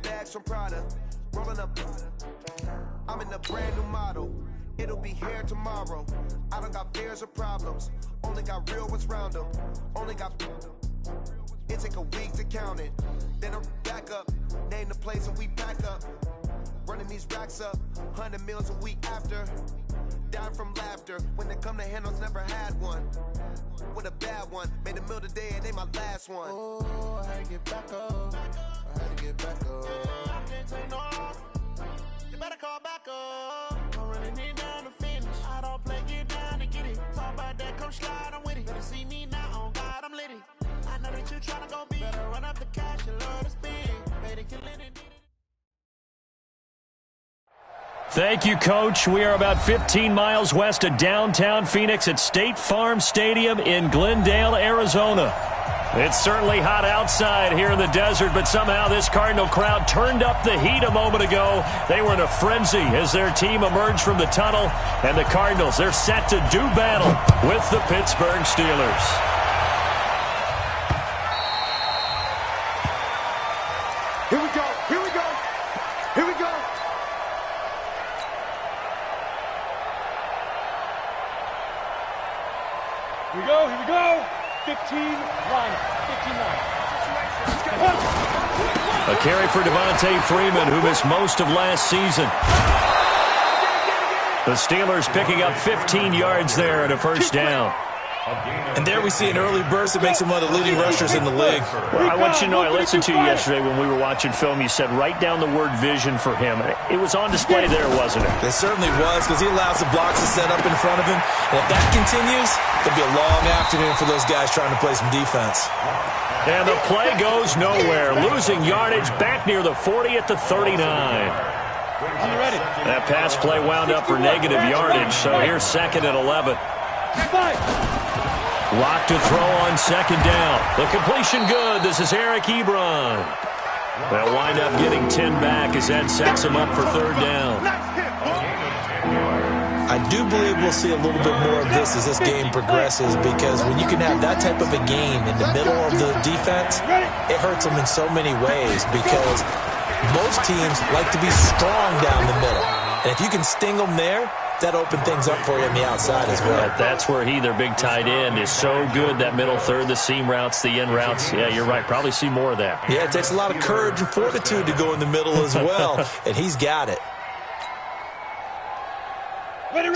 bags from Prada. Rolling up. I'm in a brand new model. It'll be here tomorrow. I don't got fears or problems. Only got real ones round them. Only got. It take a week to count it. Then I'm back up. Name the place and we back up. Running these racks up. 100 meals a week after. Dying from laughter. When they come to handles, never had one. With a bad one. Made a meal today and they my last one. Oh, I had to get back up. I had to get back up. I can't take no off. You better call back up. I'm running it down to finish. I don't play, get down to get it. Talk about that, come slide, I'm with it. Better see me now, on God, I'm litty. I know that you tryna go big. Better run up the cash, you love to spend. Better kill it. Thank you, Coach. We are about 15 miles west of downtown Phoenix at State Farm Stadium in Glendale, Arizona. It's certainly hot outside here in the desert, but somehow this Cardinal crowd turned up the heat a moment ago. They were in a frenzy as their team emerged from the tunnel, and the Cardinals, they're set to do battle with the Pittsburgh Steelers. Here we go, here we go, here we go. Here we go, here we go. 15, line, 15 line. A carry for Devontae Freeman, who missed most of last season. The Steelers picking up 15 yards there and a first down. And there we see an early burst that makes him one of the leading rushers in the league. Well, I want you to know, I listened to you yesterday when we were watching film. You said write down the word vision for him. It was on display there, wasn't it? It certainly was, because he allows the blocks to set up in front of him. And if that continues, it'll be a long afternoon for those guys trying to play some defense. And the play goes nowhere. Losing yardage back near the 40 at the 39. That pass play wound up for negative yardage, so here's second and 11. Lock to throw on second down. The completion good. This is Eric Ebron. They'll wind up getting 10 back as that sets him up for third down. I do believe we'll see a little bit more of this as this game progresses, because when you can have that type of a game in the middle of the defense, it hurts them in so many ways, because most teams like to be strong down the middle. And if you can sting them there, that opened things up for you on the outside as well. That's where their big tight end, is so good, that middle third, the seam routes, the in routes. Yeah, you're right. Probably see more of that. Yeah, it takes a lot of courage and fortitude to go in the middle as well, and he's got it.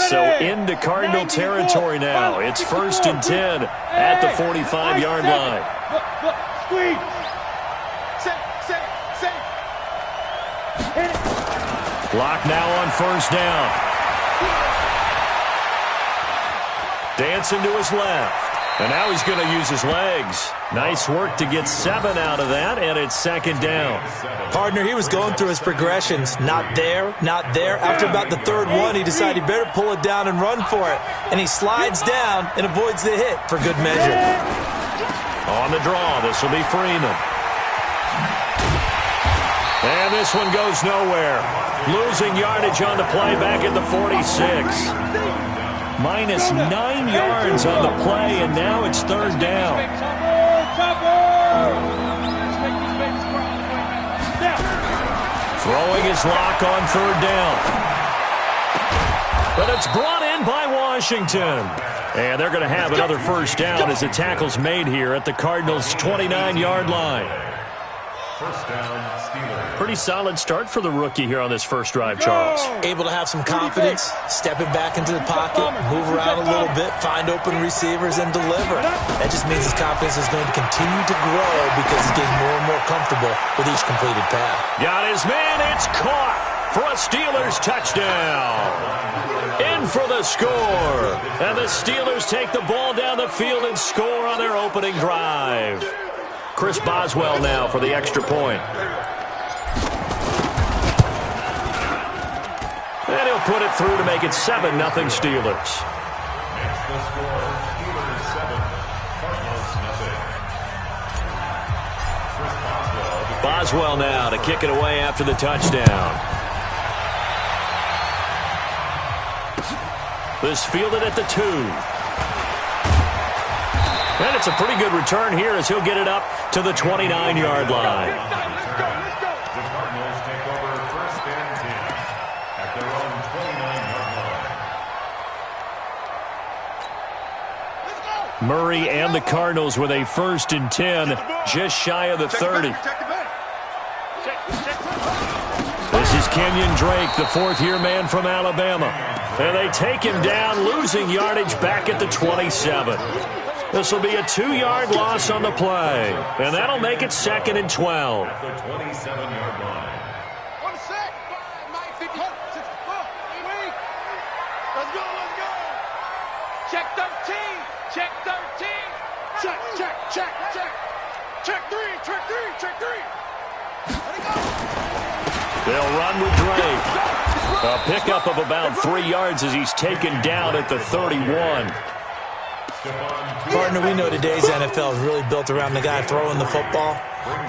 So into Cardinal territory now. It's first and 10 at the 45-yard line. Squeeze. Lock now on first down. Dancing to his left. And now he's going to use his legs. Nice work to get 7 out of that, and it's second down. Partner, he was going through his progressions. Not there, not there. After about the third one, he decided he better pull it down and run for it. And he slides down and avoids the hit for good measure. On the draw, this will be Freeman. And this one goes nowhere. Losing yardage on the play back at the 46. Minus 9 yards on the play, and now it's third down. Throwing his lock on third down. But it's brought in by Washington. And they're going to have another first down as the tackle's made here at the Cardinals' 29-yard line. First down, Steelers. Pretty solid start for the rookie here on this first drive, Charles. Able to have some confidence, stepping back into the pocket, move around a little bit, find open receivers, and deliver. That just means his confidence is going to continue to grow because he's getting more and more comfortable with each completed pass. Got his man, it's caught for a Steelers touchdown. In for the score. And the Steelers take the ball down the field and score on their opening drive. Chris Boswell now for the extra point. And he'll put it through to make it 7-0 Steelers. Next the score, Steelers 7, Cardinals 0. Chris Boswell now to kick it away after the touchdown. This fielded at the 2. And it's a pretty good return here as he'll get it up to the 29-yard line. Murray and the Cardinals with a 1st and 10, just shy of the 30. This is Kenyon Drake, the 4th-year man from Alabama. And they take him down, losing yardage back at the 27. This will be a 2-yard loss on the play. And that'll make it 2nd and 12. The 27-yard line. Let's go. Check 13. Check 13. Check. Check 3. Let it go. They'll run with Drake. A pickup of about 3 yards as he's taken down at the 31. Partner, we know today's NFL is really built around the guy throwing the football.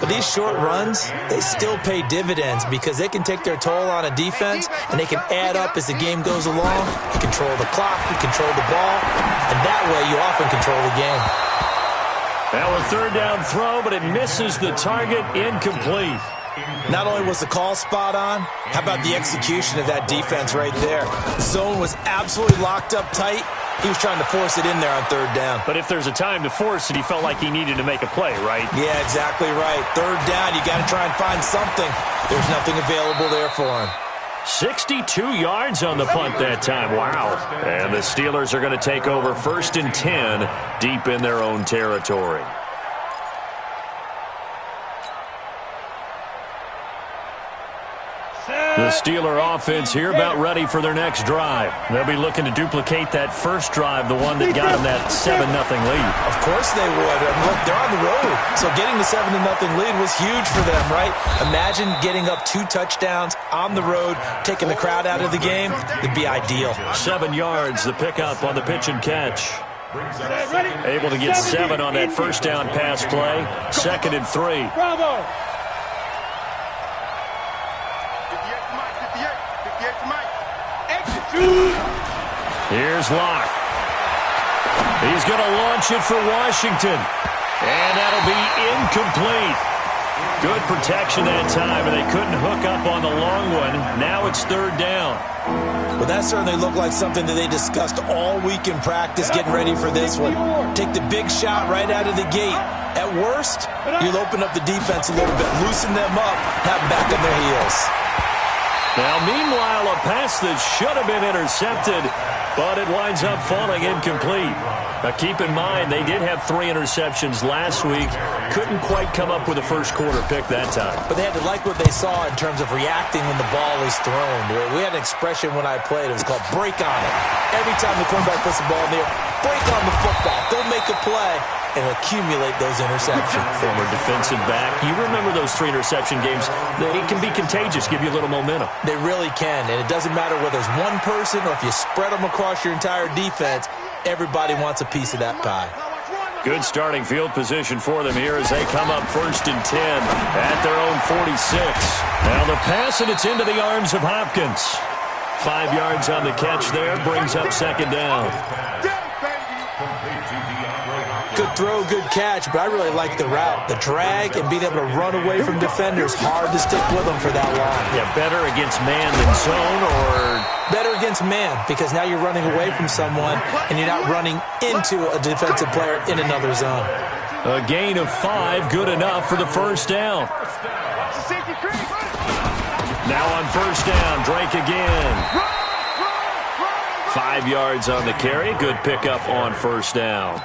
But these short runs, they still pay dividends because they can take their toll on a defense and they can add up as the game goes along. You control the clock, you control the ball, and that way you often control the game. Now a 3rd down throw, but it misses the target, incomplete. Not only was the call spot on, how about the execution of that defense right there? Zone was absolutely locked up tight. He was trying to force it in there on 3rd down. But if there's a time to force it, he felt like he needed to make a play, right? Yeah, exactly right. 3rd down, you got to try and find something. There's nothing available there for him. 62 yards on the punt that time. Wow. And the Steelers are going to take over 1st and 10 deep in their own territory. The Steeler offense here about ready for their next drive. They'll be looking to duplicate that first drive, the one that got them that 7-0 lead. Of course they would. Look, they're on the road, so getting the 7-0 lead was huge for them, right? Imagine getting up 2 touchdowns on the road, taking the crowd out of the game. It'd be ideal. 7 yards, the pickup on the pitch and catch. Able to get 7 on that 1st down pass play. 2nd and 3. Bravo. Here's Locke. He's going to launch it for Washington. And that'll be incomplete. Good protection that time, and they couldn't hook up on the long one. Now it's 3rd down. Well, that certainly looked like something that they discussed all week in practice, getting ready for this one. Take the big shot right out of the gate. At worst, you'll open up the defense a little bit, loosen them up, have them back on their heels. Now, meanwhile, a pass that should have been intercepted, but it winds up falling incomplete. Now, keep in mind, they did have 3 interceptions last week. Couldn't quite come up with a first-quarter pick that time. But they had to like what they saw in terms of reacting when the ball is thrown. We had an expression when I played. It was called break on it. Every time the quarterback puts the ball in the air, break on the football. Don't make a play and accumulate those interceptions. Former defensive back. You remember those 3 interception games. It can be contagious, give you a little momentum. They really can, and it doesn't matter whether it's one person or if you spread them across your entire defense, everybody wants a piece of that pie. Good starting field position for them here as they come up 1st and 10 at their own 46. Now the pass, and it's into the arms of Hopkins. 5 yards on the catch there, brings up 2nd down. Good throw, good catch, but I really like the route. The drag and being able to run away from defenders, hard to stick with them for that long. Yeah, better against man than zone, or better against man, because now you're running away from someone and you're not running into a defensive player in another zone. A gain of 5, good enough for the 1st down. Now on 1st down, Drake again. 5 yards on the carry. Good pickup on 1st down.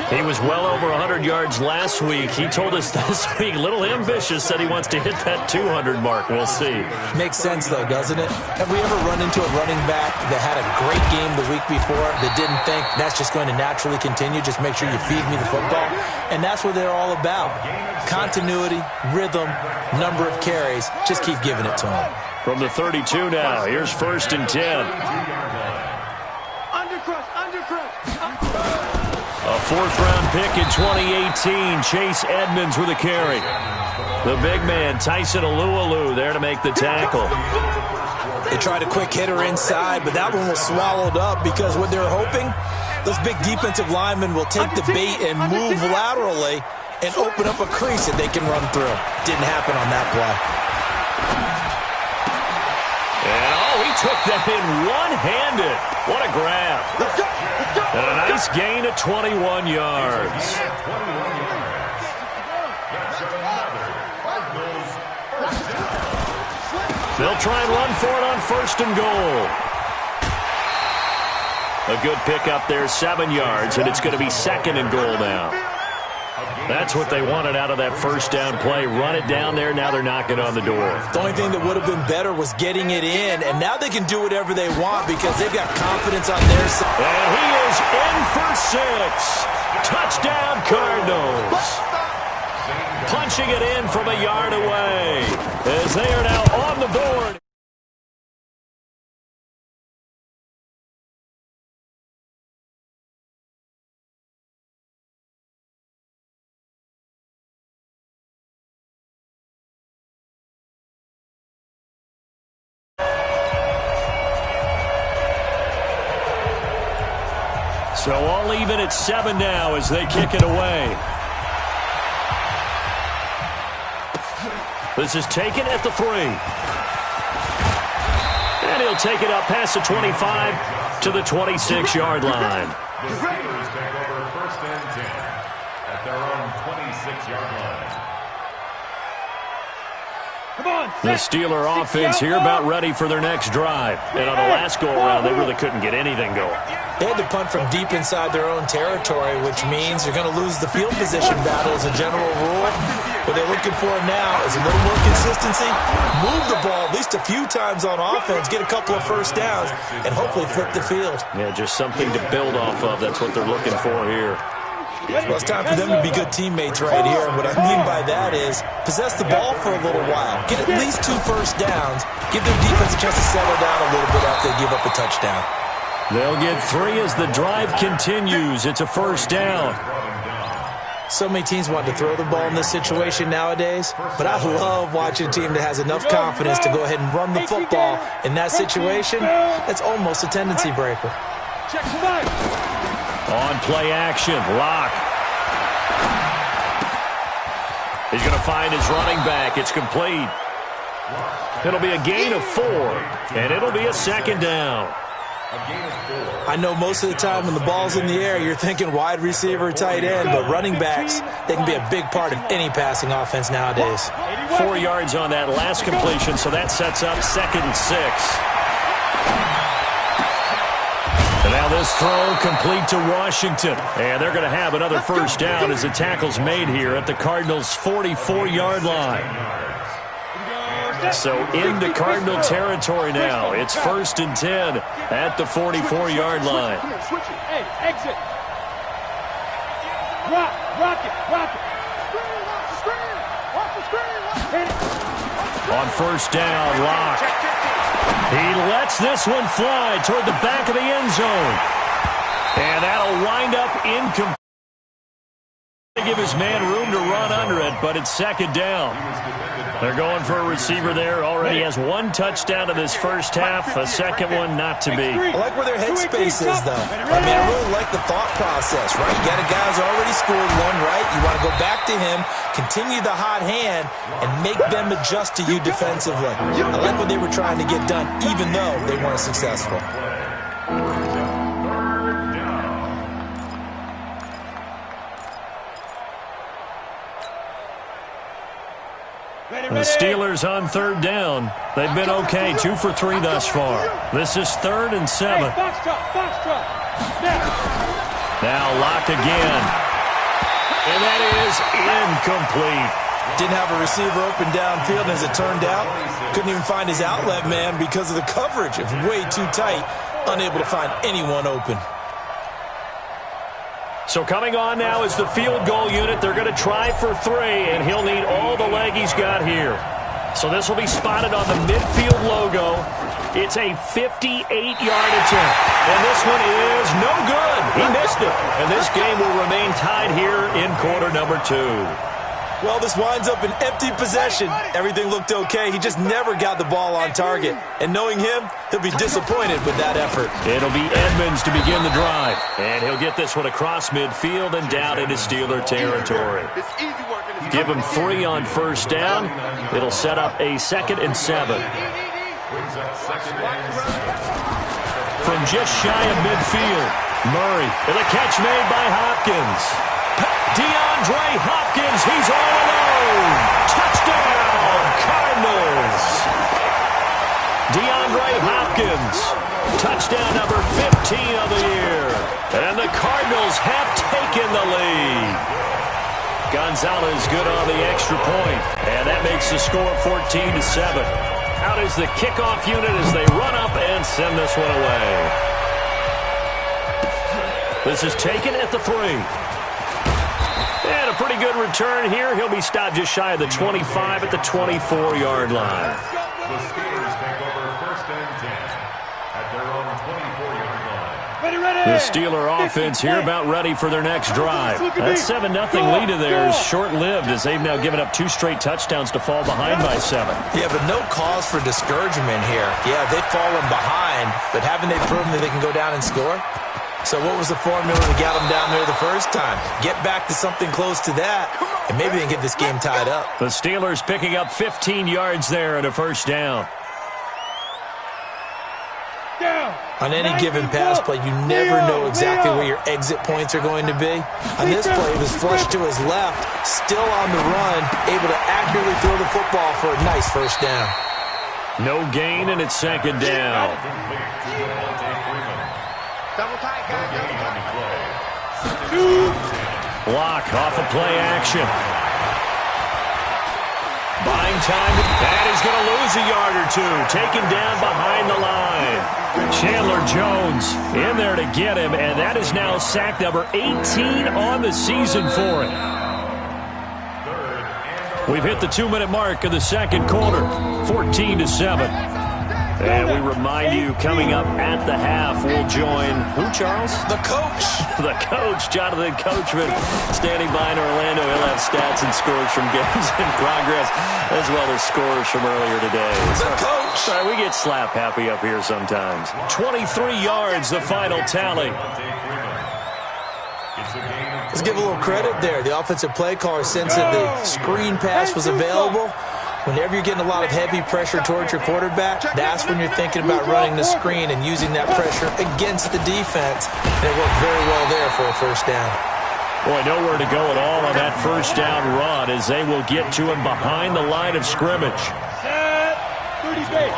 He was well over 100 yards last week. He told us this week, a little ambitious, said he wants to hit that 200 mark. We'll see. Makes sense, though, doesn't it? Have we ever run into a running back that had a great game the week before that didn't think that's just going to naturally continue? Just make sure you feed me the football. And that's what they're all about. Continuity, rhythm, number of carries. Just keep giving it to them. From the 32 now, here's 1st and 10. A 4th-round pick in 2018, Chase Edmonds with a carry. The big man, Tyson Alualu, there to make the tackle. They tried a quick hitter inside, but that one was swallowed up because what they're hoping, those big defensive linemen will take the bait and move laterally and open up a crease that they can run through. Didn't happen on that play. And, he took that in one-handed. What a grab. And a nice gain of 21 yards. They'll try and run for it on 1st and goal. A good pickup there, 7 yards, and it's going to be 2nd and goal now. That's what they wanted out of that first down play. Run it down there. Now they're knocking on the door. The only thing that would have been better was getting it in, and now they can do whatever they want because they've got confidence on their side. And he is in for 6. Touchdown, Cardinals. Punching it in from a yard away as they are now on the board. So all even at 7 now as they kick it away. This is taken at the 3. And he'll take it up past the 25 to the 26-yard line. The Steelers take over 1st and 10 at their own 26-yard line. The Steeler offense here about ready for their next drive. And on the last go-around, they really couldn't get anything going. They had to punt from deep inside their own territory, which means they're going to lose the field position battle as a general rule. What they're looking for now is a little more consistency, move the ball at least a few times on offense, get a couple of first downs, and hopefully flip the field. Yeah, just something to build off of. That's what they're looking for here. Well, it's time for them to be good teammates right here. And what I mean by that is possess the ball for a little while. Get at least 2 first downs. Give their defense a chance to settle down a little bit after they give up a touchdown. They'll get 3 as the drive continues. It's a first down. So many teams want to throw the ball in this situation nowadays, but I love watching a team that has enough confidence to go ahead and run the football in that situation. That's almost a tendency breaker. On play action, Locke. He's going to find his running back. It's complete. It'll be a gain of 4, and it'll be a 2nd down. I know most of the time when the ball's in the air, you're thinking wide receiver, tight end, but running backs, they can be a big part of any passing offense nowadays. 4 yards on that last completion, so that sets up 2nd and 6. And now this throw complete to Washington. And they're going to have another first down as the tackle's made here at the Cardinals' 44-yard line. So into Cardinal territory now. It's 1st and 10 at the 44-yard line. Hey, exit. Rock it. On first down, Locke. He lets this one fly toward the back of the end zone. And that'll wind up incomplete. Give his man room to run under it, but it's 2nd down. They're going for a receiver there. Already has 1 touchdown in this first half. A 2nd one not to be. I like where their headspace is, though. I mean, I really like the thought process, right? You got a guy who's already scored 1, right? You want to go back to him, continue the hot hand, and make them adjust to you defensively. I like what they were trying to get done, even though they weren't successful. The Steelers on 3rd down. They've been okay, 2 for 3 thus far. This is 3rd and 7. Now Locke again. And that is incomplete. Didn't have a receiver open downfield, and as it turned out, couldn't even find his outlet man because of the coverage. It was way too tight, unable to find anyone open. So coming on now is the field goal unit. They're going to try for 3, and he'll need all the leg he's got here. So this will be spotted on the midfield logo. It's a 58-yard attempt, and this one is no good. He missed it, and this game will remain tied here in quarter number 2. Well, this winds up an empty possession. Everything looked okay. He just never got the ball on target. And knowing him, he'll be disappointed with that effort. It'll be Edmonds to begin the drive. And he'll get this one across midfield and down into Steeler territory. Give him 3 on first down. It'll set up a 2nd and 7. Brings up second and 7. From just shy of midfield, Murray. And a catch made by Hopkins. DeAndre Hopkins, he's all alone. Touchdown, Cardinals. DeAndre Hopkins, touchdown number 15 of the year. And the Cardinals have taken the lead. Gonzalez good on the extra point, and that makes the score 14-7. Out is the kickoff unit as they run up and send this one away. This is taken at the 3. And a pretty good return here. He'll be stopped just shy of the 25 at the 24-yard line. The Steelers take over first and 10 at their own 24-yard line. The Steeler offense here about ready for their next drive. That 7-0 lead of theirs short-lived as they've now given up 2 straight touchdowns to fall behind by 7. Yeah, but no cause for discouragement here. Yeah, they've fallen behind, but haven't they proven that they can go down and score? So what was the formula that got them down there the first time? Get back to something close to that, and maybe they can get this game tied up. The Steelers picking up 15 yards there and a first down. On any given pass play, you never know exactly where your exit points are going to be. On this play, it was flushed to his left, still on the run, able to accurately throw the football for a nice first down. No gain, and it's second down. Block off of play action. Buying time, and he's going to lose a yard or 2. Taken down behind the line. Chandler Jones in there to get him, and that is now sack number 18 on the season for him. We've hit the 2-minute mark of the second quarter, 14-7. And we remind you, coming up at the half, we'll join, who, Charles? The coach. The coach, Jonathan Coachman, standing by in Orlando. He'll have stats and scores from games in progress, as well as scores from earlier today. The coach. Sorry, we get slap happy up here sometimes. 23 yards, the final tally. Let's give a little credit there. The offensive play caller sensed that the screen pass was available. Whenever you're getting a lot of heavy pressure towards your quarterback, that's when you're thinking about running the screen and using that pressure against the defense. And it worked very well there for a first down. Boy, nowhere to go at all on that first down run as they will get to him behind the line of scrimmage. 30 base.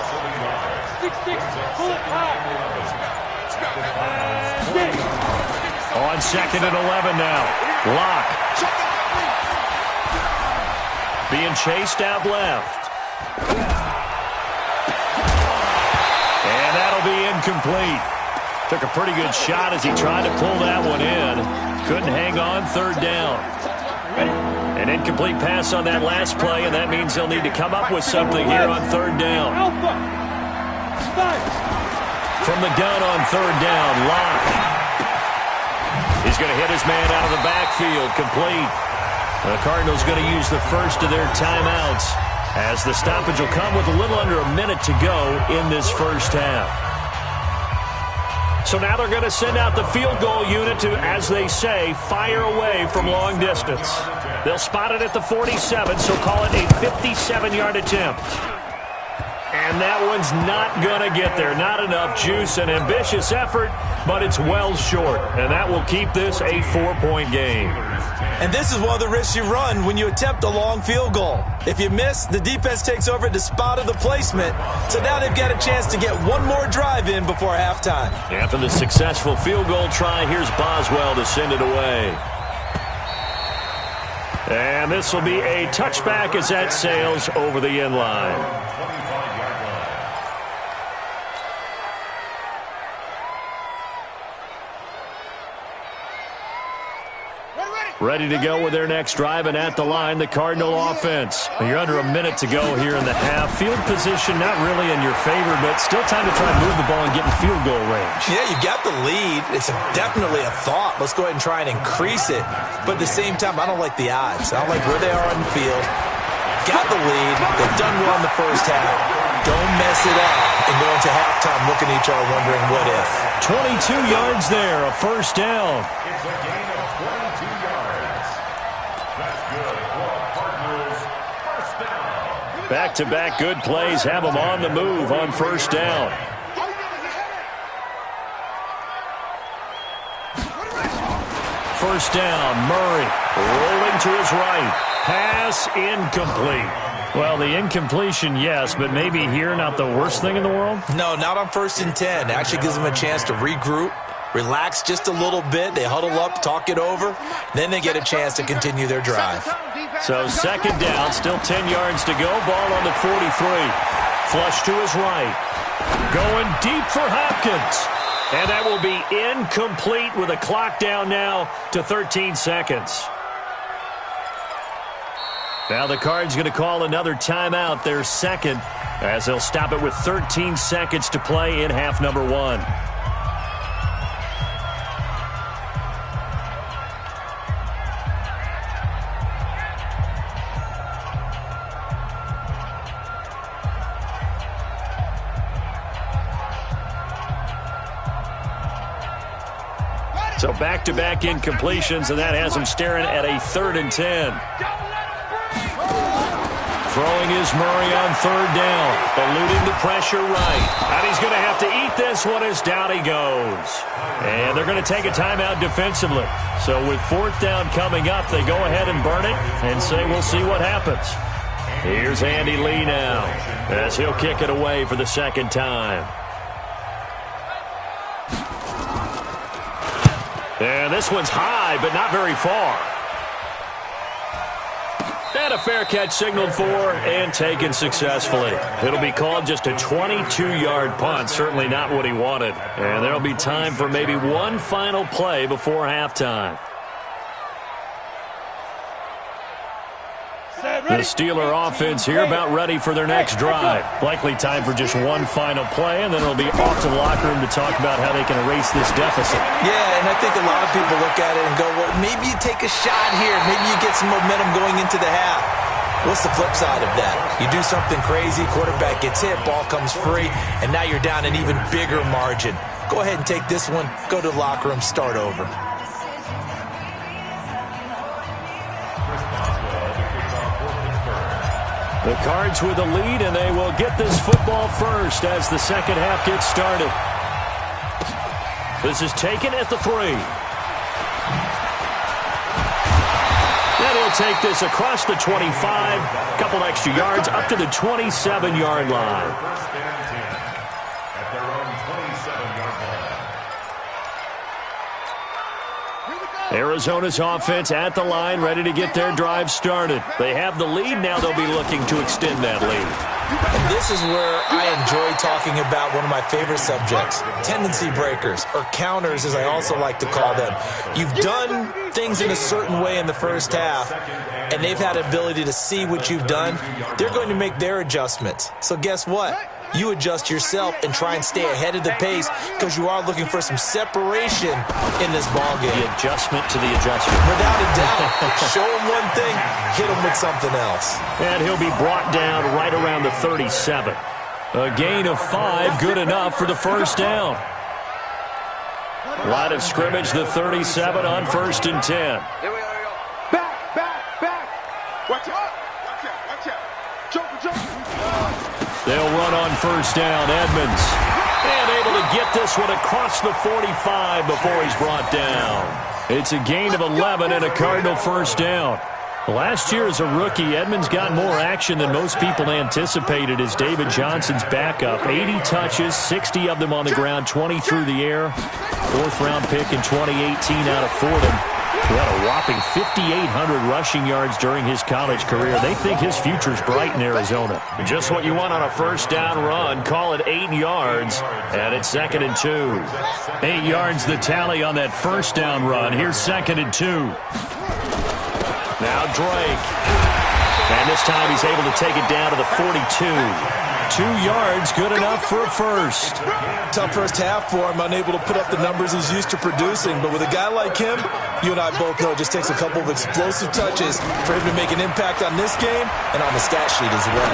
6-6. Pull it high. On second and 11 now. Lock. Being chased out left. And that'll be incomplete. Took a pretty good shot as he tried to pull that one in. Couldn't hang on, third down. An incomplete pass on that last play, and that means he'll need to come up with something here on third down. From the gun on third down, Lock. He's going to hit his man out of the backfield, complete. The Cardinals going to use the first of their timeouts as the stoppage will come with a little under a minute to go in this first half. So now they're going to send out the field goal unit to, as they say, fire away from long distance. They'll spot it at the 47, so call it a 57-yard attempt. And that one's not going to get there. Not enough juice, an ambitious effort, but it's well short. And that will keep this a 4-point game. And this is one of the risks you run when you attempt a long field goal. If you miss, the defense takes over at the spot of the placement. So now they've got a chance to get one more drive in before halftime. After the successful field goal try, here's Boswell to send it away. And this will be a touchback as that sails over the end line. Ready to go with their next drive, and at the line, the Cardinal offense. You're under a minute to go here in the half. Field position not really in your favor, but still time to try and move the ball and get in field goal range. Yeah, you got the lead. It's definitely a thought. Let's go ahead and try and increase it. But at the same time, I don't like the odds. I don't like where they are on the field. Got the lead. They've done well in the first half. Don't mess it up and go into halftime looking at each other wondering what if. 22 yards there, a first down. It's a gain of 22 yards. That's good for Cardinals. First down. Back-to-back good plays have them on the move on first down. First down, Murray rolling to his right. Pass incomplete. Well, the incompletion, yes, but maybe here not the worst thing in the world? No, not on 1st and 10. Actually gives them a chance to regroup, relax just a little bit. They huddle up, talk it over. Then they get a chance to continue their drive. So second down, still 10 yards to go. Ball on the 43. Flush to his right. Going deep for Hopkins. And that will be incomplete with a clock down now to 13 seconds. Now the Cards going to call another timeout, their second, as they'll stop it with 13 seconds to play in half number 1. So back-to-back incompletions, and that has him staring at a 3rd and 10. Throwing is Murray on 3rd down. Eluding the pressure right. And he's going to have to eat this one as down he goes. And they're going to take a timeout defensively. So with 4th down coming up, they go ahead and burn it and say we'll see what happens. Here's Andy Lee now as he'll kick it away for the second time. And this one's high, but not very far. And a fair catch signaled for and taken successfully. It'll be called just a 22-yard punt. Certainly not what he wanted. And there'll be time for maybe one final play before halftime. The Steeler offense here about ready for their next drive. Likely time for just one final play, and then it'll be off to the locker room to talk about how they can erase this deficit. Yeah, and I think a lot of people look at it and go, well, maybe you take a shot here. Maybe you get some momentum going into the half. What's the flip side of that? You do something crazy, quarterback gets hit, ball comes free, and now you're down an even bigger margin. Go ahead and take this one, go to the locker room, start over. The Cards with a lead, and they will get this football first as the second half gets started. This is taken at the 3. Then he'll take this across the 25, a couple extra yards up to the 27-yard line. At their own 27-yard line. Arizona's offense at the line, ready to get their drive started. They have the lead. Now they'll be looking to extend that lead. And this is where I enjoy talking about one of my favorite subjects, tendency breakers, or counters as I also like to call them. You've done things in a certain way in the first half, and they've had the ability to see what you've done. They're going to make their adjustments. So guess what? You adjust yourself and try and stay ahead of the pace because you are looking for some separation in this ballgame. The adjustment to the adjustment. Without a doubt. Show him one thing, hit him with something else. And he'll be brought down right around the 37. A gain of 5, good enough for the first down. Line of scrimmage, the 37 on 1st and 10. Back. Watch out. Jump. They'll run on first down. Edmonds. And able to get this one across the 45 before he's brought down. It's a gain of 11 and a Cardinal first down. Last year as a rookie, Edmonds got more action than most people anticipated as David Johnson's backup. 80 touches, 60 of them on the ground, 20 through the air. 4th-round pick in 2018 out of Fordham. He had a whopping 5,800 rushing yards during his college career. They think his future's bright in Arizona. Just what you want on a first down run. Call it 8 yards, and it's 2nd and 2. 8 yards the tally on that first down run. Here's 2nd and 2. Now Drake. And this time he's able to take it down to the 42. 2 yards, good enough for a first. Tough first half for him, unable to put up the numbers he's used to producing. But with a guy like him, you and I both know it just takes a couple of explosive touches for him to make an impact on this game and on the stat sheet as well.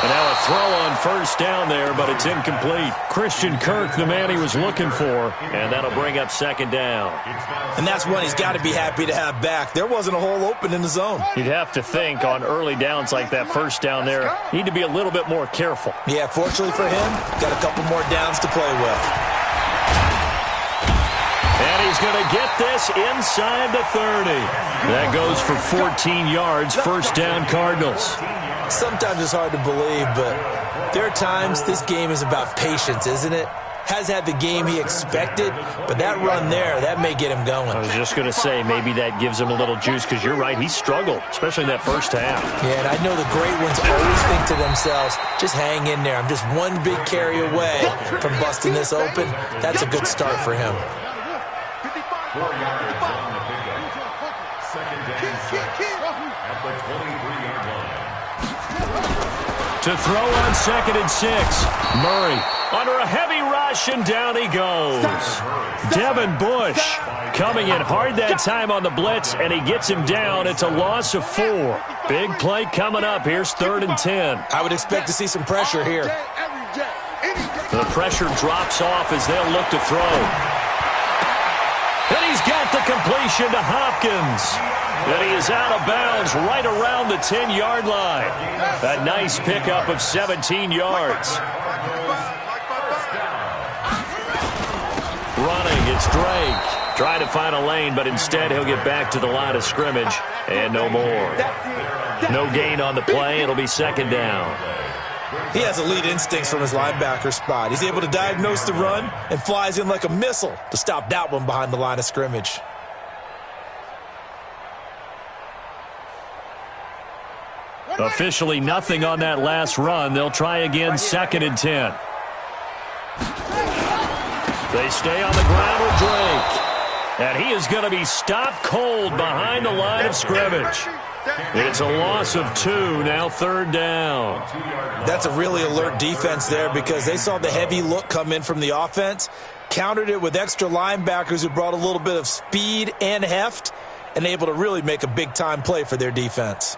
And now a throw on first down there, but it's incomplete. Christian Kirk, the man he was looking for, and that'll bring up second down. And that's one he's got to be happy to have back. There wasn't a hole open in the zone. You'd have to think on early downs like that first down there, need to be a little bit more careful. Yeah, fortunately for him, got a couple more downs to play with. And he's going to get this inside the 30. That goes for 14 yards, first down Cardinals. Sometimes it's hard to believe, but there are times this game is about patience, isn't it? Has had the game he expected, but that run there, that may get him going. I was just going to say, maybe that gives him a little juice, because you're right, he struggled, especially in that first half. Yeah, and I know the great ones always think to themselves, just hang in there. I'm just one big carry away from busting this open. That's a good start for him. 4 yards on the pickup. Second down, 6 at the 23-yard line. To throw on second and 6. Murray under a heavy rush, and down he goes. Devin Bush coming in hard that time on the blitz, and he gets him down. It's a loss of 4. Big play coming up. Here's 3rd and 10. I would expect to see some pressure here. The pressure drops off as they'll look to throw. And he's got the completion to Hopkins. And he is out of bounds right around the 10-yard line. A nice pickup of 17 yards. Running, it's Drake. Trying to find a lane, but instead he'll get back to the line of scrimmage. And no more. No gain on the play. It'll be second down. He has elite instincts from his linebacker spot. He's able to diagnose the run and flies in like a missile to stop that one behind the line of scrimmage. Officially nothing on that last run. They'll try again, 2nd and 10. They stay on the ground with Drake. And he is going to be stopped cold behind the line of scrimmage. It's a loss of 2, now 3rd down. That's a really alert defense there because they saw the heavy look come in from the offense, countered it with extra linebackers who brought a little bit of speed and heft, and able to really make a big-time play for their defense.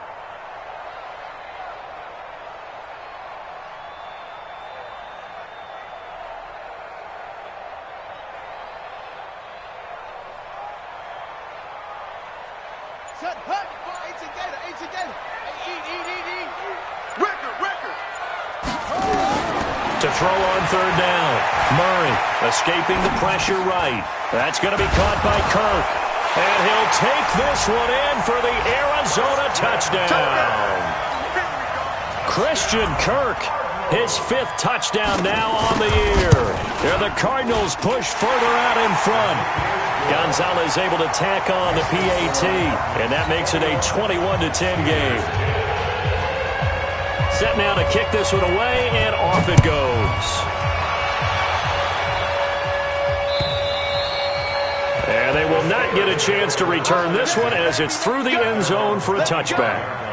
To throw on 3rd down. Murray escaping the pressure right. That's going to be caught by Kirk. And he'll take this one in for the Arizona touchdown. Christian Kirk, his 5th touchdown now on the year. Here the Cardinals push further out in front. Gonzalez able to tack on the PAT, and that makes it a 21-10 game. Set now to kick this one away, and off it goes. And they will not get a chance to return this one as it's through the end zone for a touchback.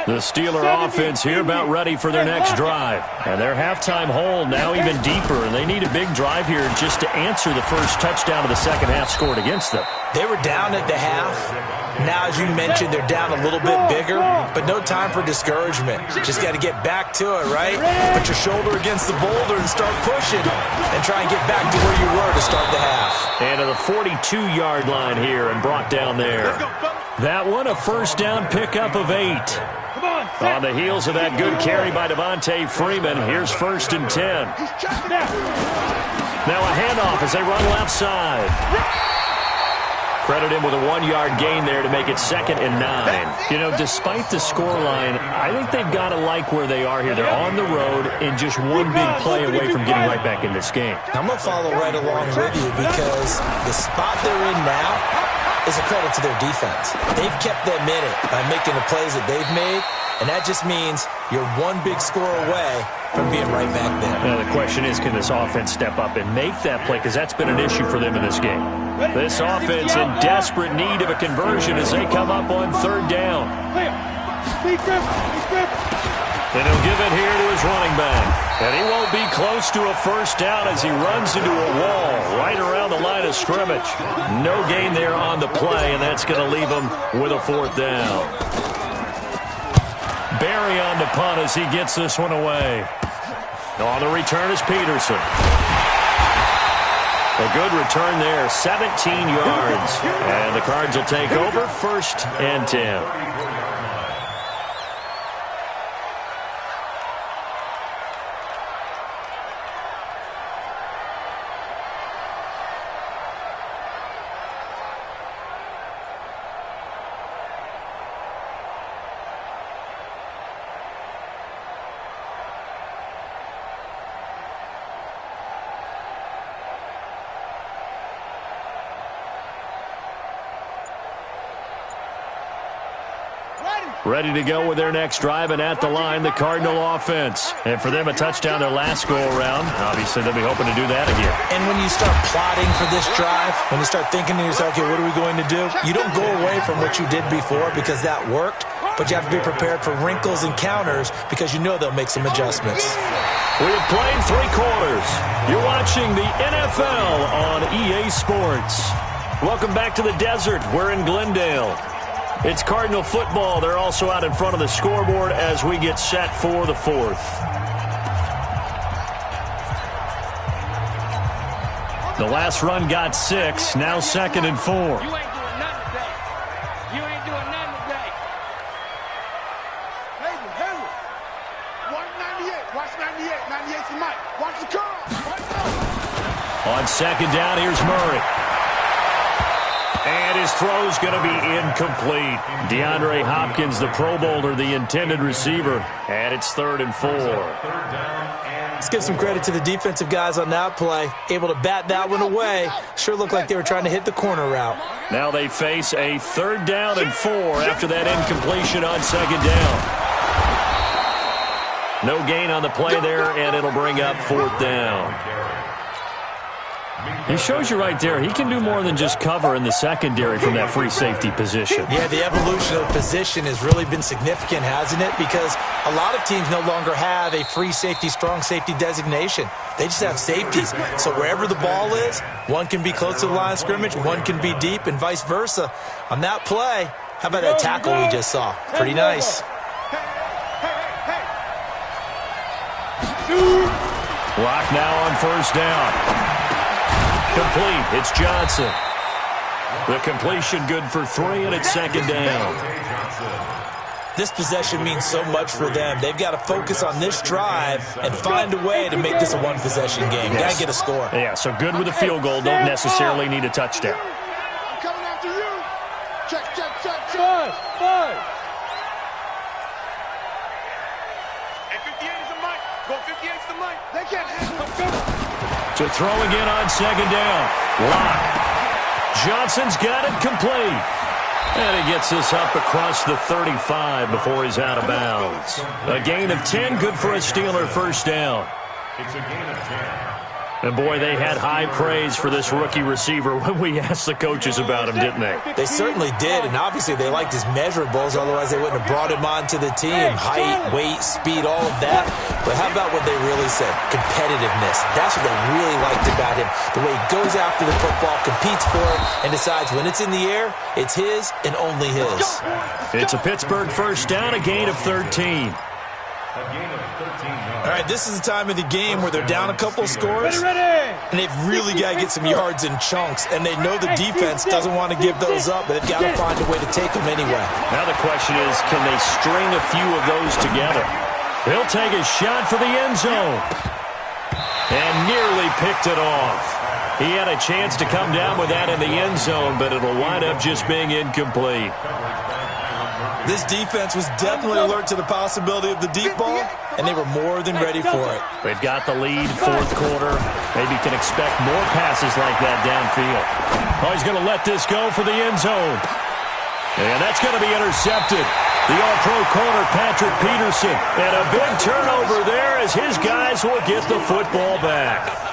The Steeler offense here about ready for their next drive. And their halftime hole now even deeper, and they need a big drive here just to answer the first touchdown of the second half scored against them. They were down at the half. Now, as you mentioned, they're down a little bit bigger, but no time for discouragement. Just got to get back to it, right? Put your shoulder against the boulder and start pushing and try and get back to where you were to start the half. And to the 42-yard line here and brought down there. That one a first down pickup of 8. On the heels of that good carry by Devontae Freeman, here's 1st and 10. Now a handoff as they run left side. Credit him with a 1-yard gain there to make it 2nd and 9. You know, despite the scoreline, I think they've got to like where they are here. They're on the road and just one big play away from getting right back in this game. I'm going to follow right along with you because the spot they're in now is a credit to their defense. They've kept them in it by making the plays that they've made, and that just means you're one big score away from being right back there. Now the question is, can this offense step up and make that play? Because that's been an issue for them in this game. This offense in desperate need of a conversion as they come up on 3rd down. And he'll give it here to his running back. And he won't be close to a first down as he runs into a wall right around the line of scrimmage. No gain there on the play, and that's going to leave him with a fourth down. Berry on the punt as he gets this one away. On the return is Peterson. A good return there, 17 yards. And the Cards will take over, 1st and 10. Ready to go with their next drive, and at the line, the Cardinal offense. And for them, a touchdown their last go-around. Obviously, they'll be hoping to do that again. And when you start plotting for this drive, when you start thinking to yourself, okay, what are we going to do? You don't go away from what you did before because that worked, but you have to be prepared for wrinkles and counters because you know they'll make some adjustments. We have played 3 quarters. You're watching the NFL on EA Sports. Welcome back to the desert. We're in Glendale. It's Cardinal football. They're also out in front of the scoreboard as we get set for the 4th. The last run got 6. Now 2nd and 4. You ain't doing nothing today. You ain't doing nothing today. Henry. Watch 98. Watch 98. 98's the mic. Watch the curl. On 2nd down, here's Murray. And his throw's going to be incomplete. DeAndre Hopkins, the Pro Bowler, the intended receiver. And it's 3rd and 4. Let's give some credit to the defensive guys on that play. Able to bat that one away. Sure looked like they were trying to hit the corner route. Now they face a 3rd down and 4 after that incompletion on 2nd down. No gain on the play there, and it'll bring up 4th down. He shows you right there, he can do more than just cover in the secondary from that free safety position. Yeah, the evolution of position has really been significant, hasn't it? Because a lot of teams no longer have a free safety, strong safety designation. They just have safeties. So wherever the ball is, one can be close to the line of scrimmage, one can be deep, and vice versa. On that play, how about that tackle we just saw? Pretty nice. Clock now on 1st down. Complete. It's Johnson. The completion good for 3, and it's 2nd down. This possession means so much for them. They've got to focus on this drive and find a way to make this a one-possession game. Got to get a score. Yeah, so good with a field goal. Don't necessarily need a touchdown. I'm coming after you. Check. Five. And 58 is the mic. Go 58 is the mic. They can't handle it. To throw again on 2nd down. Lock. Johnson's got it complete. And he gets this up across the 35 before he's out of bounds. A gain of 10, good for a Steeler 1st down. It's a gain of 10. And, boy, they had high praise for this rookie receiver when we asked the coaches about him, didn't they? They certainly did, and obviously they liked his measurables, otherwise they wouldn't have brought him onto the team. Height, weight, speed, all of that. But how about what they really said? Competitiveness. That's what they really liked about him. The way he goes after the football, competes for it, and decides when it's in the air, it's his and only his. It's a Pittsburgh 1st down, a gain of 13. All right, this is the time of the game where they're down a couple scores, and they've really got to get some yards in chunks, and they know the defense doesn't want to give those up, but they've got to find a way to take them anyway. Now the question is, can they string a few of those together? He'll take a shot for the end zone, and nearly picked it off. He had a chance to come down with that in the end zone, but it'll wind up just being incomplete. This defense was definitely alert to the possibility of the deep ball, and they were more than ready for it. They've got the lead, 4th quarter. Maybe can expect more passes like that downfield. Oh, he's going to let this go for the end zone. And that's going to be intercepted. The All-Pro corner, Patrick Peterson. And a big turnover there as his guys will get the football back.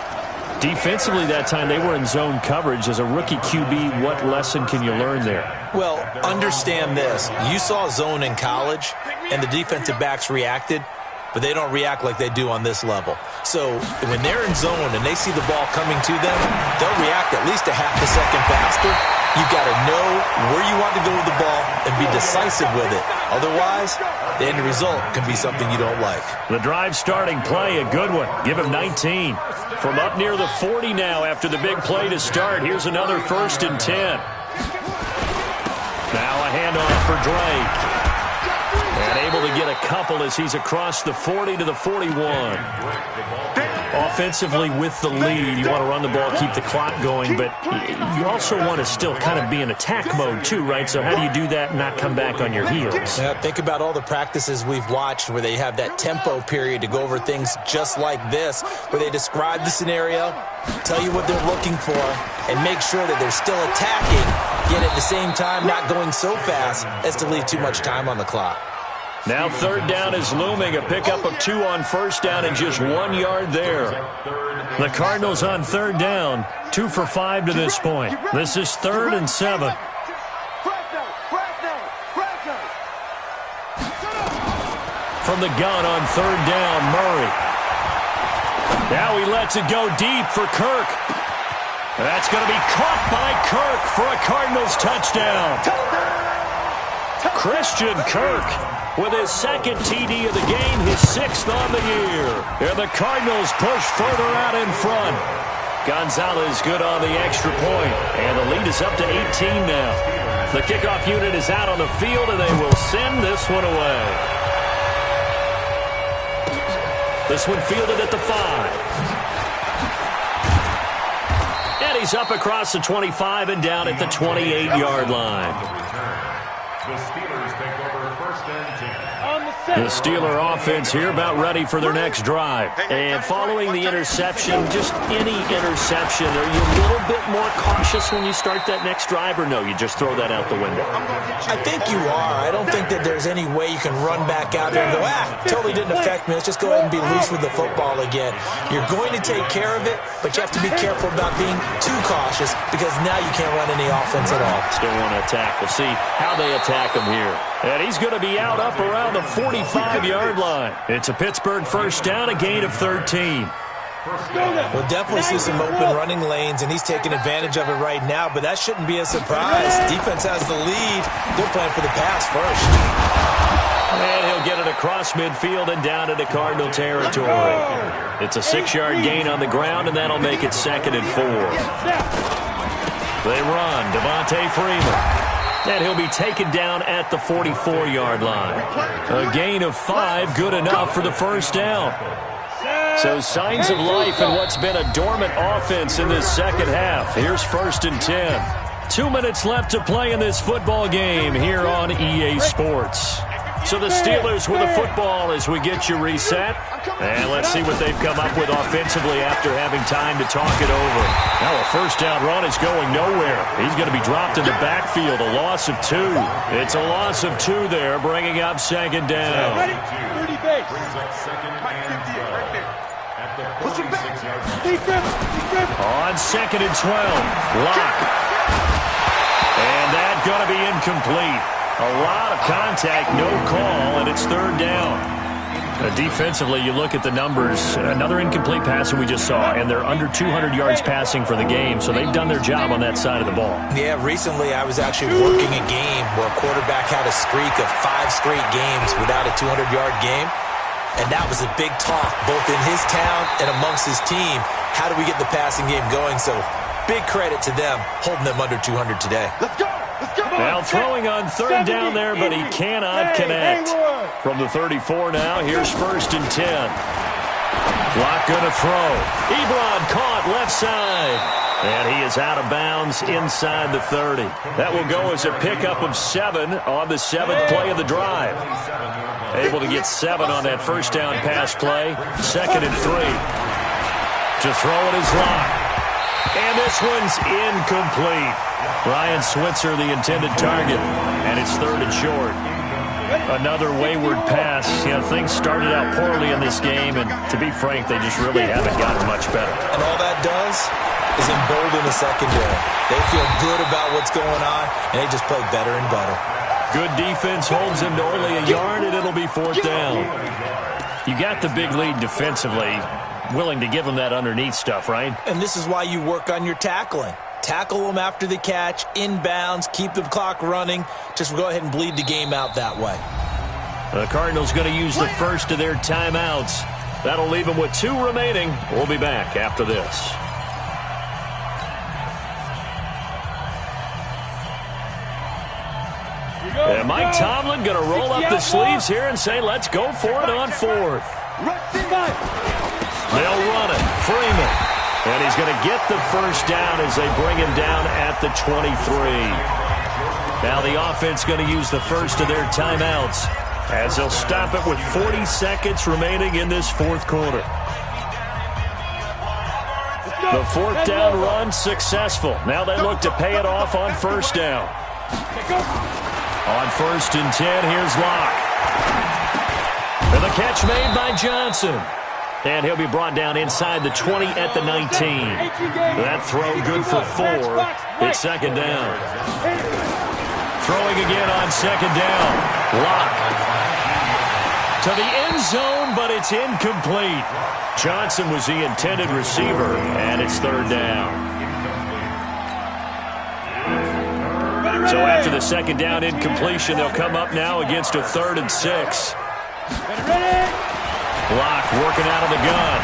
Defensively that time, they were in zone coverage. As a rookie QB, what lesson can you learn there? Well, understand this. You saw zone in college, and the defensive backs reacted. but they don't react like they do on this level. So when they're in zone and they see the ball coming to them, they'll react at least a half a second faster. You've got to know where you want to go with the ball and be decisive with it. Otherwise, the end result can be something you don't like. The drive starting play, a good one. Give him 19. From up near the 40 now after the big play to start. Here's another 1st and 10. Now a handoff for Drake. And able to get a couple as he's across the 40 to the 41. Offensively with the lead, you want to run the ball, keep the clock going, but you also want to still kind of be in attack mode too, right? So how do you do that and not come back on your heels? Yeah, think about all the practices we've watched where they have that tempo period to go over things just like this, where they describe the scenario, tell you what they're looking for, and make sure that they're still attacking, yet at the same time not going so fast as to leave too much time on the clock. Now 3rd down is looming. A pickup of 2 on 1st down and just 1 yard there. The Cardinals on 3rd down, 2 for 5 to this point. This is 3rd and 7. From the gun on 3rd down, Murray. Now he lets it go deep for Kirk. That's going to be caught by Kirk for a Cardinals touchdown. Christian Kirk with his 2nd TD of the game, his 6th on the year. And the Cardinals push further out in front. Gonzalez good on the extra point. And the lead is up to 18 now. The kickoff unit is out on the field, and they will send this one away. This one fielded at the 5. And he's up across the 25 and down at the 28-yard line. The Steelers take over 1st and 10. The Steeler offense here about ready for their next drive. And following the interception, just any interception, are you a little bit more cautious when you start that next drive, or no, you just throw that out the window? I think you are. I don't think that there's any way you can run back out there and go, totally didn't affect me. Let's just go ahead and be loose with the football again. You're going to take care of it, but you have to be careful about being too cautious because now you can't run any offense at all. Still want to attack. We'll see how they attack him here. And he's going to be out up around the 45-yard line. It's a Pittsburgh 1st down, a gain of 13. We'll definitely see some open running lanes, and he's taking advantage of it right now, but that shouldn't be a surprise. Defense has the lead. They're playing for the pass first. And he'll get it across midfield and down into Cardinal territory. It's a 6-yard gain on the ground, and that'll make it 2nd and 4. They run. Devontae Freeman. And he'll be taken down at the 44-yard line. A gain of 5, good enough for the 1st down. So signs of life in what's been a dormant offense in this 2nd half. Here's 1st and 10. 2 minutes left to play in this football game here on EA Sports. So the Steelers with the football as we get you reset. And let's see what they've come up with offensively after having time to talk it over. Now a 1st down run is going nowhere. He's going to be dropped in the backfield, a loss of 2. It's a loss of 2 there, bringing up 2nd down. Brings up 2nd and 12 at the 46-yard line. On 2nd and 12, Locke. And that's going to be incomplete. A lot of contact, no call, and it's 3rd down. Defensively, you look at the numbers. Another incomplete pass that we just saw, and they're under 200 yards passing for the game, so they've done their job on that side of the ball. Yeah, recently I was actually working a game where a quarterback had a streak of 5 straight games without a 200-yard game, and that was a big talk, both in his town and amongst his team. How do we get the passing game going? So big credit to them, holding them under 200 today. Let's go! Now throwing on 3rd down there, but he cannot connect. From the 34 now, here's 1st and 10. Locke going to throw. Ebron caught left side. And he is out of bounds inside the 30. That will go as a pickup of 7 on the 7th play of the drive. Able to get 7 on that 1st down pass play. 2nd and 3. To throw it is Locke. And this one's incomplete. Ryan Switzer, the intended target, and it's 3rd and short. Another wayward pass. You know, things started out poorly in this game, and to be frank, they just really haven't gotten much better. And all that does is embolden the secondary. They feel good about what's going on, and they just play better and better. Good defense holds him to only a yard, and it'll be 4th down. You got the big lead defensively, willing to give them that underneath stuff, right? And this is why you work on your tackling. Tackle them after the catch, inbounds, keep the clock running. Just go ahead and bleed the game out that way. The Cardinals going to use the first of their timeouts. That'll leave them with 2 remaining. We'll be back after this. And Mike Tomlin going to roll up the sleeves here and say, let's go for it on 4th. They'll run it. Freeman. And he's going to get the first down as they bring him down at the 23. Now the offense going to use the first of their timeouts as they'll stop it with 40 seconds remaining in this 4th quarter. The 4th down run successful. Now they look to pay it off on 1st down. On 1st and 10, here's Locke. And the catch made by Johnson. And he'll be brought down inside the 20 at the 19. That throw good for 4. It's 2nd down. Throwing again on 2nd down. Locke. To the end zone, but it's incomplete. Johnson was the intended receiver, and it's 3rd down. So after the 2nd down incompletion, they'll come up now against a 3rd and 6. Locke working out of the gun.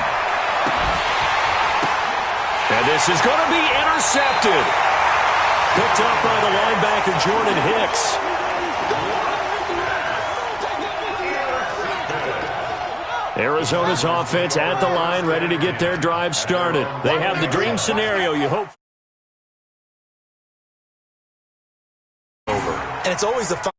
And this is going to be intercepted. Picked up by the linebacker, Jordan Hicks. Arizona's offense at the line, ready to get their drive started. They have the dream scenario you hope. And it's always the fun.